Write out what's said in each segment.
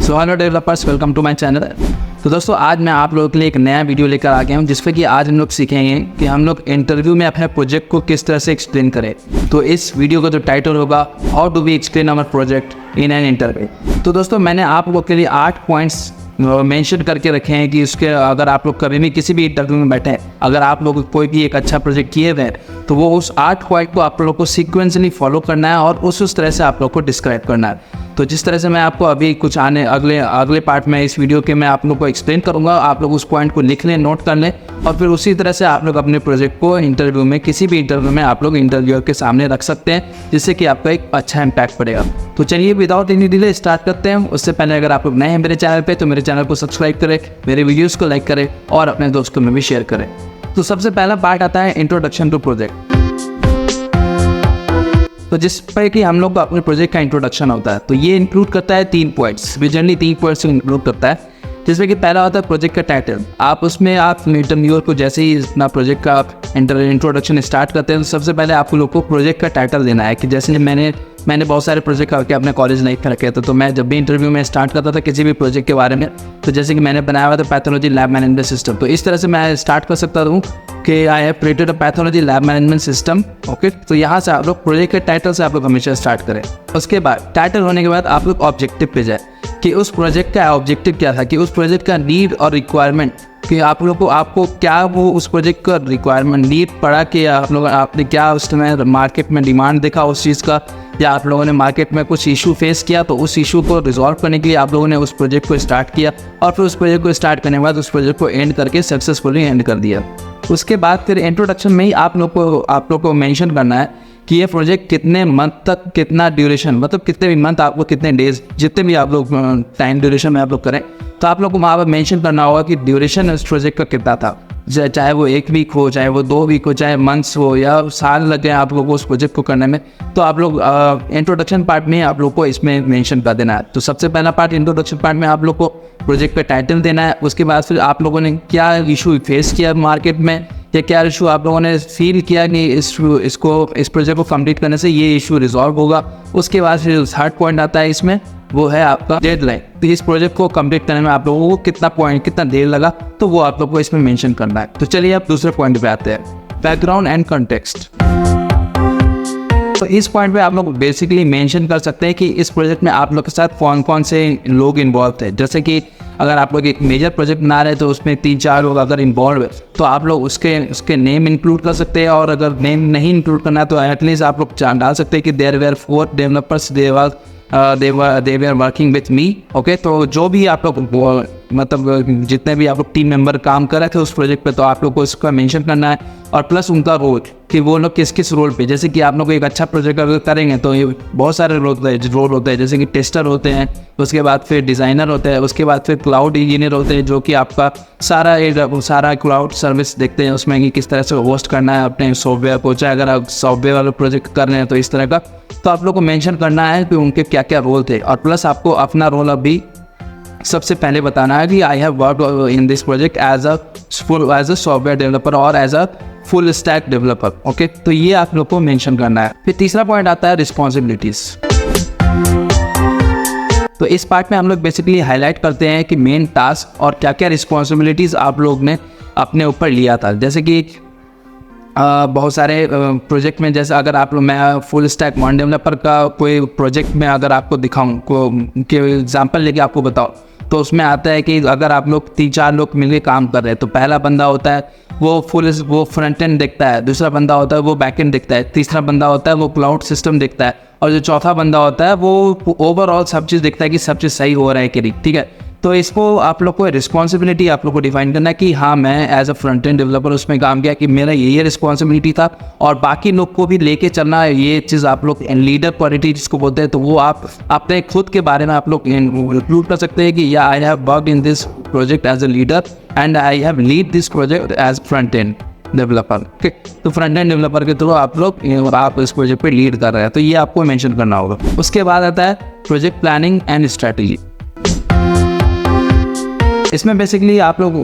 So hello developers, welcome to my channel. तो दोस्तों आज मैं आप लोगों के लिए एक नया वीडियो लेकर आ गया हूँ जिसपे कि आज हम लोग सीखेंगे कि हम लोग इंटरव्यू में अपने प्रोजेक्ट को किस तरह से एक्सप्लेन करें। तो इस वीडियो का जो टाइटल होगा, how do we explain our project in an interview. तो दोस्तों मैंने आप लोगों के लिए 8 पॉइंट्स मेंशन करके रखे हैं कि उसके अगर आप लोग कभी भी किसी भी इंटरव्यू में बैठे हैं, अगर आप लोग कोई भी एक अच्छा प्रोजेक्ट किए हुए हैं तो वो उस 8 पॉइंट को आप लोगों को सीक्वेंसली फॉलो करना है और उस तरह से आप लोग को डिस्क्राइब करना है। तो जिस तरह से मैं आपको अभी कुछ अगले पार्ट में इस वीडियो के मैं आप लोग को एक्सप्लेन करूंगा, आप लोग उस पॉइंट को लिख लें, नोट कर लें और फिर उसी तरह से आप लोग अपने प्रोजेक्ट को इंटरव्यू में, किसी भी इंटरव्यू में आप लोग इंटरव्यूअर के सामने रख सकते हैं, जिससे कि आपका एक अच्छा इम्पैक्ट पड़ेगा। तो चलिए विदाउट एनी डिले स्टार्ट करते हैं। उससे पहले अगर आप लोग नए हैं मेरे चैनल पे तो मेरे चैनल को सब्सक्राइब करें, मेरे वीडियोज़ को लाइक करें और अपने दोस्तों में भी शेयर करें। तो सबसे पहला पार्ट आता है इंट्रोडक्शन टू प्रोजेक्ट। तो जिस पर कि हम लोग को अपने प्रोजेक्ट का इंट्रोडक्शन होता है, तो ये इंक्लूड करता है 3 पॉइंट्स, विजनली 3 पॉइंट्स इंक्लूड करता है, जिसमें कि पहला होता है प्रोजेक्ट का टाइटल। आप उसमें आप इंटरव्यूअर को जैसे ही अपना प्रोजेक्ट का इंट्रोडक्शन स्टार्ट करते हैं तो सबसे पहले आप लोग को प्रोजेक्ट का टाइटल देना है। कि जैसे मैंने बहुत सारे प्रोजेक्ट करके अपने कॉलेज लाइफ में रखे थे, तो मैं जब भी इंटरव्यू में स्टार्ट करता था किसी भी प्रोजेक्ट के बारे में, तो जैसे कि मैंने बनाया हुआ था पैथोलॉजी लैब मैनेजमेंट सिस्टम, तो इस तरह से मैं स्टार्ट कर सकता हूँ कि I have created a pathology lab management system. Okay, तो यहाँ से आप लोग प्रोजेक्ट के टाइटल से आप लोग हमेशा स्टार्ट करें। उसके बाद टाइटल होने के बाद आप लोग ऑब्जेक्टिव पे जाए कि उस प्रोजेक्ट का ऑब्जेक्टिव क्या था, कि उस प्रोजेक्ट का नीड और रिक्वायरमेंट, कि आप लोगों को आपको क्या वो उस प्रोजेक्ट का रिक्वायरमेंट नीड पड़ा, कि आपने क्या उस समय मार्केट में डिमांड देखा उस चीज़ का, या आप लोगों ने मार्केट में कुछ इशू फेस किया तो उस इशू को रिजॉल्व करने के लिए आप लोगों ने उस प्रोजेक्ट को स्टार्ट किया और फिर उस प्रोजेक्ट को स्टार्ट करने के बाद उस प्रोजेक्ट को एंड करके सक्सेसफुली एंड कर दिया। उसके बाद फिर इंट्रोडक्शन में ही आप लोग को मेंशन करना है कि ये प्रोजेक्ट कितने मंथ तक, कितना ड्यूरेशन, मतलब कितने भी मंथ आपको, कितने डेज, जितने भी आप लोग टाइम ड्यूरेशन में आप लोग करें, तो आप लोग को वहाँ पर मेंशन करना होगा कि ड्यूरेशन उस प्रोजेक्ट का कितना था। चाहे वो 1 वीक हो, चाहे वो 2 वीक हो, चाहे मंथ्स हो या साल लगे आप लोग को उस प्रोजेक्ट को करने में, तो आप लोग इंट्रोडक्शन पार्ट में आप लोग को इसमें मेंशन कर देना है। तो सबसे पहला पार्ट इंट्रोडक्शन पार्ट में आप लोग को प्रोजेक्ट का टाइटल देना है। उसके बाद फिर आप लोगों ने क्या इशू फेस किया मार्केट में, या क्या इशू आप लोगों ने फील किया कि इस प्रोजेक्ट को कंप्लीट करने से ये इशू रिजॉल्व होगा। उसके बाद फिर 3rd पॉइंट आता है इसमें, वो है आपका डेडलाइन। तो इस प्रोजेक्ट को कंप्लीट करने में आप लोगों को कितना देर लगा, तो वो आप लोग को इसमें मेंशन करना है। तो चलिए आप दूसरे पॉइंट पे आते हैं, बैकग्राउंड एंड कंटेक्स्ट। तो इस पॉइंट पे आप लोग बेसिकली मेंशन कर सकते हैं कि इस प्रोजेक्ट में आप लोग के साथ कौन कौन से लोग इन्वॉल्व थे। जैसे कि अगर आप लोग एक मेजर प्रोजेक्ट बना रहे हैं तो उसमें 3-4 लोग अगर इन्वॉल्व है तो आप लोग उसके नेम इंक्लूड कर सकते हैं, और अगर नेम नहीं इंक्लूड करना है तो एटलीस्ट आप लोग डाल सकते हैं कि there were 4 developers they were working with me. Okay, तो जो भी आप लोग मतलब जितने भी आप लोग टीम मेंबर काम कर रहे थे उस प्रोजेक्ट पे, तो आप लोग को इसका मेंशन करना है, और प्लस उनका रोल, कि वो लोग किस किस रोल पे। जैसे कि आप लोग एक अच्छा प्रोजेक्ट अगर करेंगे तो ये बहुत सारे रोल होते हैं, जैसे कि टेस्टर होते हैं, उसके बाद फिर डिज़ाइनर होते हैं, उसके बाद फिर क्लाउड इंजीनियर होते हैं, जो कि आपका सारा क्लाउड सर्विस देखते हैं उसमें कि किस तरह से होस्ट करना है अपने सॉफ्टवेयर को। चाहे अगर आप सॉफ्टवेयर वाले प्रोजेक्ट कर रहे हैं तो इस तरह का, तो आप लोग को मेंशन करना है कि उनके क्या क्या रोल थे, और प्लस आपको अपना रोल अभी सबसे पहले बताना है कि I have worked in this project as a software developer और as a full stack developer. Okay, तो ये आप लोग को मेंशन करना है। फिर तीसरा पॉइंट आता है रिस्पॉन्सिबिलिटीज। तो इस पार्ट में हम लोग बेसिकली हाईलाइट करते हैं कि मेन टास्क और क्या क्या रिस्पॉन्सिबिलिटीज आप लोग ने अपने ऊपर लिया था। जैसे कि बहुत सारे प्रोजेक्ट में, जैसे अगर आप लोग, मैं फुल स्टैक मॉडर्न डेवलपर का कोई प्रोजेक्ट में अगर आपको दिखाऊं के एग्जांपल लेके आपको बताऊं, तो उसमें आता है कि अगर आप लोग 3-4 लोग मिलकर काम कर रहे हैं, तो पहला बंदा होता है वो फ्रंट एंड देखता है, दूसरा बंदा होता है वो बैक एंड देखता है, तीसरा बंदा होता है वो क्लाउड सिस्टम देखता है, और जो चौथा बंदा होता है वो ओवरऑल सब चीज़ देखता है कि सब चीज़ सही हो रहा है कि नहीं। ठीक है, तो इसको आप लोग को रिस्पॉन्सिबिलिटी आप लोग को डिफाइन करना है कि हाँ, मैं as a front end developer उसमें काम किया कि मेरा ये रिस्पॉन्सिबिलिटी था, और बाकी लोग को भी लेके चलना है। ये चीज़ आप लोग लीडर क्वालिटी जिसको बोलते हैं, तो वो आप अपने खुद के बारे में आप लोग इंक्लूड कर सकते हैं कि या I have worked in this project as a leader and I have lead this project as front end developer. ठीक, तो फ्रंट एंड डेवलपर के थ्रू आप इस प्रोजेक्ट पे लीड कर रहे हैं, तो ये आपको मेंशन करना होगा। उसके बाद आता है प्रोजेक्ट प्लानिंग एंड स्ट्रेटजी। इसमें बेसिकली आप लोग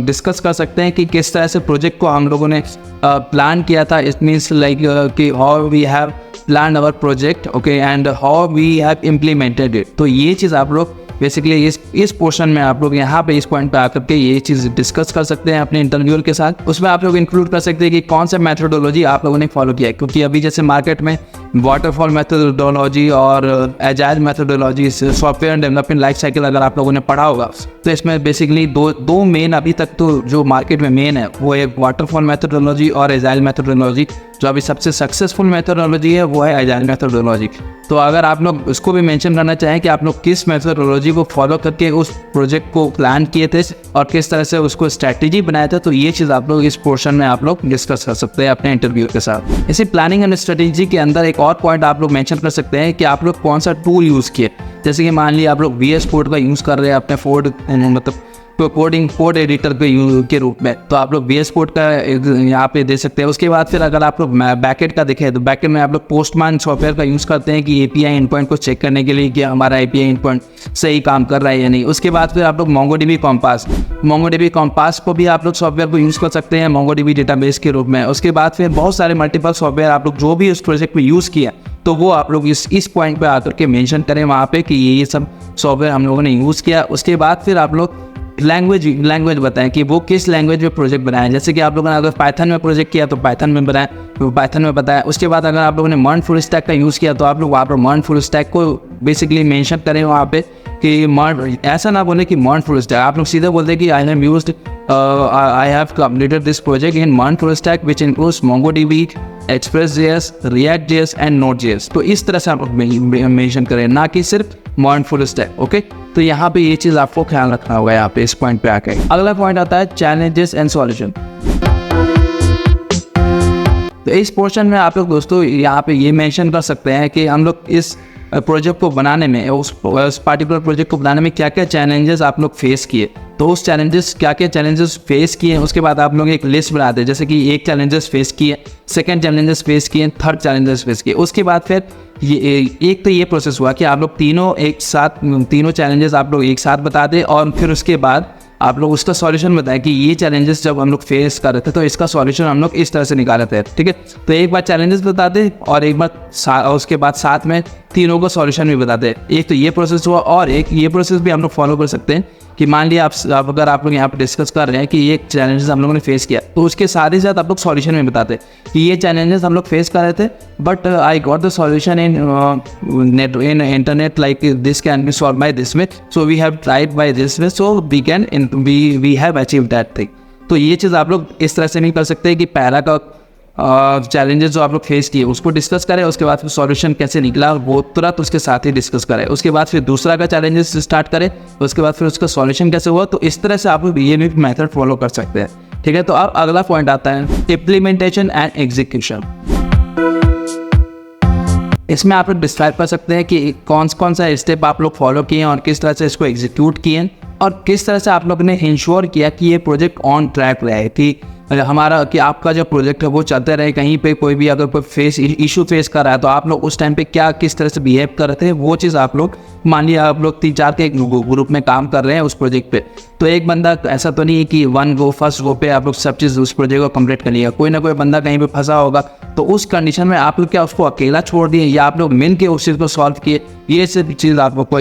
डिस्कस कर सकते हैं कि किस तरह से प्रोजेक्ट को हम लोगों ने प्लान किया था। इट मीन्स लाइक कि how we have plan our project, okay, and how we have implemented it. तो ये चीज़ आप लोग बेसिकली इस पोर्शन में आप लोग यहाँ पे इस पॉइंट पे आकर के ये चीज़ डिस्कस कर सकते हैं अपने इंटरव्यूअर के साथ। उसमें आप लोग इंक्लूड कर सकते हैं कि कौन सा मेथोडोलॉजी आप लोगों ने फॉलो किया है, क्योंकि अभी जैसे मार्केट में वाटरफॉल मेथोडोलॉजी और agile methodology, software development life cycle अगर आप लोगों ने पढ़ा होगा तो इसमें बेसिकली दो मेन अभी तक तो जो मार्केट में मेन है वो है वाटरफॉल मेथोडोलॉजी और एजाइल मेथोडोलॉजी। जो अभी सबसे सक्सेसफुल मेथोडोलॉजी है वो है एजाइल मेथोडोलॉजी। तो अगर आप लोग उसको भी मेंशन करना चाहें कि आप लोग किस मेथोडोलॉजी को फॉलो करके उस प्रोजेक्ट को प्लान किए थे और किस तरह से उसको स्ट्रैटेजी बनाया था, तो ये चीज़ आप लोग इस पोर्शन में आप लोग डिस्कस कर सकते हैं अपने इंटरव्यू के साथ। इसी प्लानिंग एंड स्ट्रेटेजी के अंदर एक और पॉइंट आप लोग मेंशन कर सकते हैं कि आप लोग कौन सा टूल यूज़ किए। जैसे कि मान लिया आप लोग VS कोड का यूज़ कर रहे हैं अपने कोड एडिटर के रूप में, तो आप लोग VS कोड का यहाँ पे दे सकते हैं। उसके बाद फिर अगर आप लोग बैकएंड का देखें तो बैकएंड में आप लोग पोस्टमैन सॉफ्टवेयर का यूज़ करते हैं कि API एंडपॉइंट को चेक करने के लिए कि हमारा API एंडपॉइंट सही काम कर रहा है या नहीं। उसके बाद फिर आप लोग MongoDB कॉम्पास को भी आप लोग सॉफ्टवेयर को यूज़ कर सकते हैं MongoDB डेटाबेस के रूप में। उसके बाद फिर बहुत सारे मल्टीपल सॉफ्टवेयर आप लोग जो भी उस प्रोजेक्ट में यूज़ किया तो वो आप लोग इस पॉइंट पे आकर के मेंशन करें वहाँ पे कि ये सब सॉफ्टवेयर हम लोगों ने यूज़ किया। उसके बाद फिर आप लोग लैंग्वेज बताएं कि वो किस लैंग्वेज में प्रोजेक्ट बनाया। जैसे कि आप लोगों ने अगर पाइथन में प्रोजेक्ट किया तो पाइथन में बनाएं, तो पाइथन में बताएं। उसके बाद अगर आप लोगों ने मर्न फुल स्टैक का यूज़ किया तो आप लोग वहाँ पर मर्न फुल स्टैक को बेसिकली मेंशन करें वहाँ पे कि मर्न, ऐसा ना बोले कि मर्न फुल स्टैक, आप लोग सीधे बोलते हैं कि I have completed this project in MERN full stack which includes MongoDB, Express.js, React.js and Node.js। तो इस तरह से आप लोग मेंशन करें, ना कि सिर्फ MERN full stack। ओके, तो यहाँ पे ये चीज़ आपको ख्याल रखना होगा यहाँ पे इस पॉइंट पे आके। अगला पॉइंट आता है चैलेंजेस एंड सॉल्यूशन। तो इस पोर्शन में आप लोग दोस्तों यहाँ पे ये मेंशन कर सकते हैं कि हम लोग इस प्रोजेक्ट को बनाने में, उस पार्टिकुलर प्रोजेक्ट को बनाने में क्या क्या चैलेंजेस आप लोग फेस किए, तो उस क्या क्या चैलेंजेस फेस किए उसके बाद आप लोग एक लिस्ट बना दें। जैसे कि एक चैलेंजेस फेस किए, सेकंड चैलेंजेस फेस किए, थर्ड चैलेंजेस फेस किए। उसके बाद फिर एक तो ये प्रोसेस हुआ कि आप लोग तीनों चैलेंजेस आप लोग एक साथ बता दें और फिर उसके बाद आप लोग उसका सॉल्यूशन बताएं कि ये चैलेंजेस जब हम लोग फेस कर रहे थे तो इसका सॉल्यूशन हम लोग इस तरह से निकाले थे। ठीक है, तो एक बार चैलेंजेस बता दें और एक बार उसके बाद साथ में तीनों का सॉल्यूशन भी बता दें। एक तो ये प्रोसेस हुआ और एक ये प्रोसेस भी हम लोग फॉलो कर सकते हैं कि मान लिया अगर आप लोग यहाँ पे डिस्कस कर रहे हैं कि ये चैलेंजेस हम लोगों ने फेस किया तो उसके साथ ही साथ आप लोग सॉल्यूशन में बताते कि ये चैलेंजेस हम लोग फेस कर रहे थे but I got the solution in internet like this can be solve by this way, so we have tried by this way, so we have achieve that thing. तो ये चीज़ आप लोग इस तरह से नहीं कर सकते कि पहला का चैलेंजेस जो आप लोग फेस किए उसको डिस्कस करें, उसके बाद फिर सॉल्यूशन कैसे निकला वो तुरंत उसके साथ ही डिस्कस करें, उसके बाद फिर दूसरा का चैलेंजेस स्टार्ट करें, उसके बाद फिर उसका सॉल्यूशन कैसे हुआ। तो इस तरह से आप लोग ये भी मेथड फॉलो कर सकते हैं। ठीक है, तो अब अगला पॉइंट आता है इम्प्लीमेंटेशन एंड एग्जीक्यूशन। इसमें आप लोग डिस्क्राइब कर सकते हैं कि कौन सा स्टेप आप लोग फॉलो किए और किस तरह से इसको एग्जीक्यूट किए और किस तरह से आप लोग ने इंश्योर किया कि ये प्रोजेक्ट ऑन ट्रैक रहे, कि हमारा कि आपका जो प्रोजेक्ट है वो चलते रहे। कहीं पे कोई भी अगर कोई इशू फेस कर रहा है तो आप लोग उस टाइम पे किस तरह से बिहेव कर रहे थे, वो चीज़ आप लोग मान लिया आप लोग 3-4 के ग्रुप में काम कर रहे हैं उस प्रोजेक्ट पे, तो एक बंदा ऐसा तो नहीं है कि फर्स्ट गो पे आप लोग सब चीज़ उस प्रोजेक्ट को कंप्लीट कर लिया, कोई ना कोई बंदा कहीं पे फंसा होगा। तो उस कंडीशन में आप लोग क्या उसको अकेला छोड़ दिए या आप लोग मिल के उस चीज़ को सॉल्व किए, ये सब चीज़ आप लोग को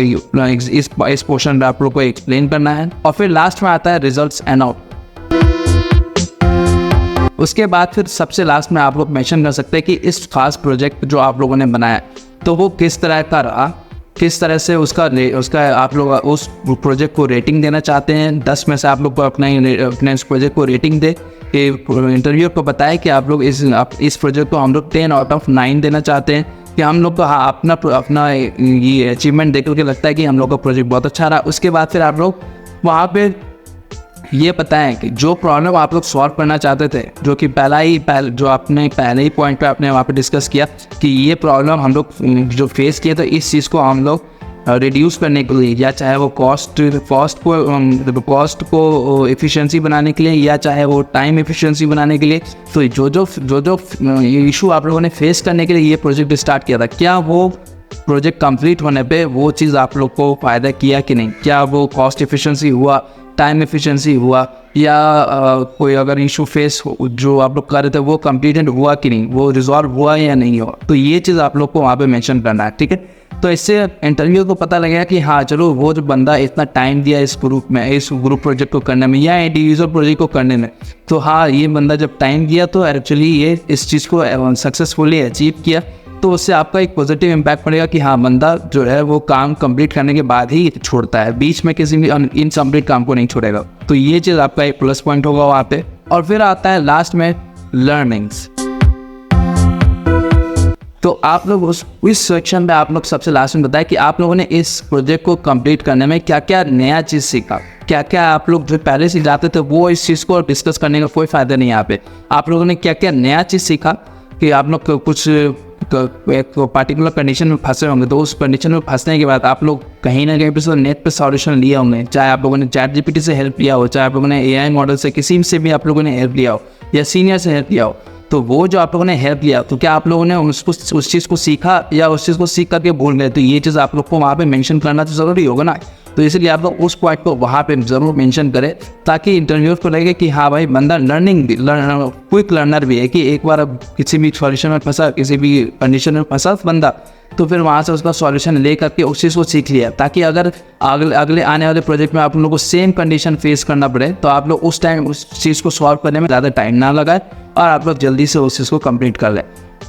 इस पोर्शन में आप लोग को एक्सप्लेन करना है। और फिर लास्ट में आता है रिजल्ट्स एंड आउट। उसके बाद फिर सबसे लास्ट में आप लोग मेंशन कर सकते हैं कि इस खास प्रोजेक्ट जो आप लोगों ने बनाया तो वो किस तरह का रहा, किस तरह से उसका आप लोग उस प्रोजेक्ट को रेटिंग देना चाहते हैं। 10 में से आप लोग को अपने इस प्रोजेक्ट को रेटिंग दे कि इंटरव्यू को बताए कि आप लोग इस प्रोजेक्ट को हम लोग 10 आउट ऑफ 9 देना चाहते हैं कि हम लोग को अपना ये अचीवमेंट देख करके लगता है कि हम लोग का प्रोजेक्ट बहुत अच्छा रहा। उसके बाद फिर आप लोग वहाँ पे ये बताएं कि जो प्रॉब्लम आप लोग सॉल्व करना चाहते थे, जो कि जो आपने पहले ही पॉइंट पे आपने वहाँ पे डिस्कस किया कि ये प्रॉब्लम हम लोग जो फेस किए तो इस चीज़ को हम लोग रिड्यूस करने के लिए, या चाहे वो कॉस्ट को एफिशिएंसी बनाने के लिए या चाहे वो टाइम एफिशिएंसी बनाने के लिए, तो जो इशू आप लोगों ने फेस करने के लिए ये प्रोजेक्ट स्टार्ट किया था, क्या वो प्रोजेक्ट कंप्लीट होने पे वो चीज़ आप लोग को फ़ायदा किया कि नहीं, क्या वो कॉस्ट एफिशिएंसी हुआ, टाइम एफिशिएंसी हुआ, या कोई अगर इशू फेस जो आप लोग कर रहे थे वो कंप्लीटेड हुआ कि नहीं, वो रिजॉल्व हुआ या नहीं हुआ। तो ये चीज़ आप लोग को वहाँ पे मेंशन करना है। ठीक है, तो इससे इंटरव्यू को पता लगेगा कि हाँ चलो वो जो बंदा इतना टाइम दिया इस ग्रुप प्रोजेक्ट को करने में या इंडिविजुअल प्रोजेक्ट को करने में, तो हाँ ये बंदा जब टाइम दिया तो एक्चुअली ये इस चीज़ को सक्सेसफुली अचीव किया। तो उससे आपका एक पॉजिटिव इम्पैक्ट पड़ेगा कि हाँ बंदा जो है वो काम कंप्लीट करने के बाद ही छोड़ता है, बीच में किसी भी इनकम्प्लीट काम को नहीं छोड़ेगा। तो ये चीज़ आपका एक प्लस पॉइंट होगा वहाँ पे। और फिर आता है लास्ट में लर्निंग्स। तो आप लोग इस सेक्शन में आप लोग सबसे लास्ट में बताएं कि आप लोगों ने इस प्रोजेक्ट को कंप्लीट करने में क्या क्या नया चीज़ सीखा, क्या क्या आप लोग जो पहले से जाते थे वो इस चीज़ को डिस्कस करने का कोई फ़ायदा नहीं है यहाँ पे। आप लोगों ने क्या क्या नया चीज़ सीखा कि आप लोग कुछ एक पार्टिकुलर कंडीशन में फंसे होंगे, तो उस कंडीशन में फंसने के बाद आप लोग कहीं ना कहीं पे नेट पे सॉल्यूशन लिए होंगे, चाहे आप लोगों ने ChatGPT से हेल्प लिया हो, चाहे आप लोगों ने AI मॉडल से किसी से भी आप लोगों ने हेल्प लिया हो या सीनियर से हेल्प लिया हो। तो वो जो आप लोगों ने हेल्प लिया तो क्या आप लोगों ने उस चीज़ को सीखा या उस चीज़ को सीख करके भूल गए? तो ये चीज़ आप लोग को वहाँ पे मेंशन करना तो ज़रूरी होगा ना। तो इसलिए आप लोग उस पॉइंट को वहाँ पे ज़रूर मेंशन करें ताकि इंटरव्यूअर को लगे कि हाँ भाई बंदा क्विक लर्नर भी है, कि एक बार अब किसी भी सॉल्यूशन में फंसा, किसी भी कंडीशन में फंसा बंदा, तो फिर वहाँ से उसका सॉल्यूशन ले करके उस चीज़ को सीख लिया, ताकि अगर अगले आने वाले प्रोजेक्ट में आप लोगों को सेम कंडीशन फेस करना पड़े तो आप लोग उस टाइम उस चीज़ को सॉल्व करने में ज़्यादा टाइम ना लगाए और आप लोग जल्दी से उस चीज़ को कंप्लीट कर लें।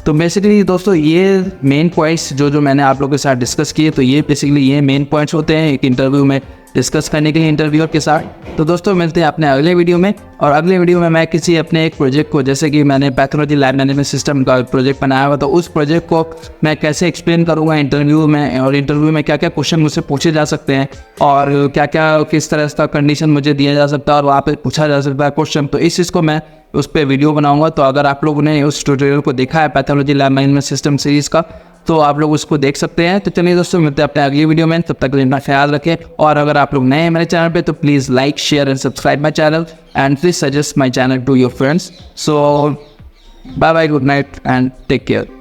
तो बेसिकली दोस्तों ये मेन पॉइंट्स जो मैंने आप लोगों के साथ डिस्कस किए, तो ये बेसिकली ये मेन पॉइंट्स होते हैं एक इंटरव्यू में डिस्कस करने के लिए इंटरव्यूअर के साथ। तो दोस्तों मिलते हैं अपने अगले वीडियो में, और अगले वीडियो में मैं किसी अपने एक प्रोजेक्ट को, जैसे कि मैंने पैथोलॉजी लैब मैनेजमेंट सिस्टम का प्रोजेक्ट बनाया हुआ, तो उस प्रोजेक्ट को मैं कैसे एक्सप्लेन करूँगा इंटरव्यू में, और इंटरव्यू में क्या क्या क्वेश्चन मुझसे पूछे जा सकते हैं और क्या क्या किस तरह का कंडीशन मुझे दिया जा सकता है और वहाँ पर पूछा जा सकता है क्वेश्चन। तो इस चीज़ को मैं उस पर वीडियो बनाऊंगा। तो अगर आप लोगों ने उस ट्यूटोरियल को देखा है pathology lab management system series का, तो आप लोग उसको देख सकते हैं। तो चलिए दोस्तों मिलते हैं अपने अगली वीडियो में, तब तक अपना ख्याल रखें। और अगर आप लोग नए हैं मेरे चैनल पे तो please like share and subscribe my channel and please suggest my channel to your friends. So bye bye, good night and take care.